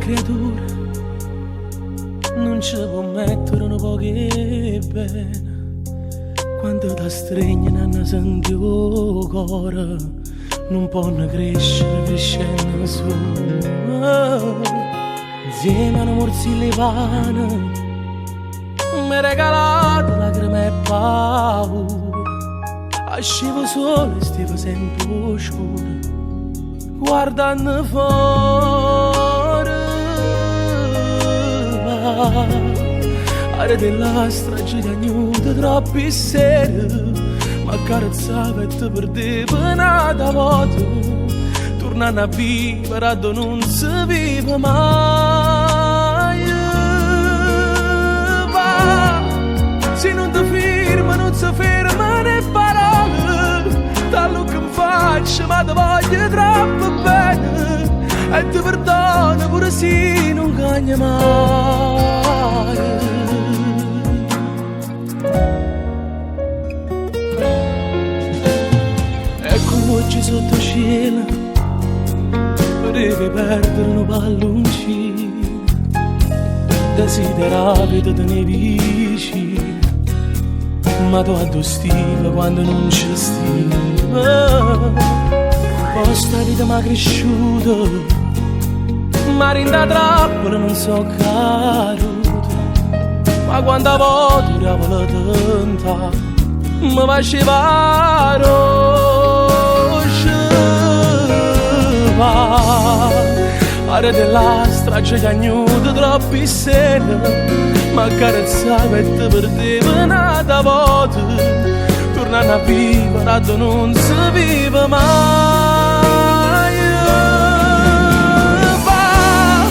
creatura non ci può mettere un po' che bene. Quando ti stringi non senti il cuore, non può crescere crescendo su. Insieme a una morzilla di pane mi regalate lacrime e paura. Ascevo solo e stavo sempre oscuro, guardando fuori. Are della strage di agnuta troppi sere, ma carezzava e te perdeva nata volta. Tornando a vivere a dove non si vive mai. Va, se non ti firma non si ferma né parole. Dallo che mi faccio ma ti voglio troppo bene, e ti perdono pure se non cagna mai. Oggi sotto cielo potevi perdere un palloncino, desideravi di tenere vicino, ma tu addostivi quando non ci stiva. Poi sta vita mi ha cresciuto, ma rinda trappola non so caduto. Ma quando voto la tanta mi faceva are della strage di agnuta troppi sere, ma carezzava e te perdeva nata volta. Tornando a vivere a dove non si vive mai. Va,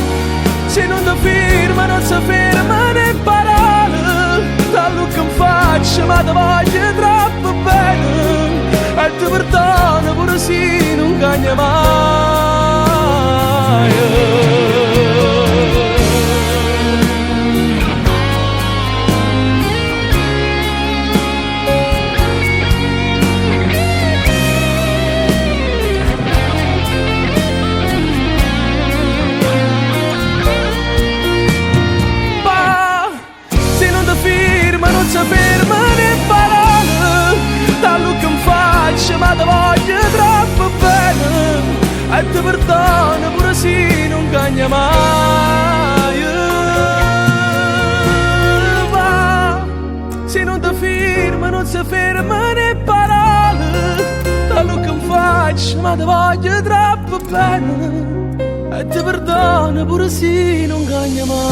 se non ti firma non si ferma né parole. Dallo che mi faccio ma ti voglio troppo bene, e ti perdono pure se non cagna mai. Va, se non ti firma non si ferma né parole. Dallo che mi faccio ma ti voglio troppo bene, e ti perdono pure se non cagna mai. Va, se non ti firma non si ferma né parole. Dallo che mi faccio ma ti voglio troppo bene, e ti perdono pure se non cagna mai.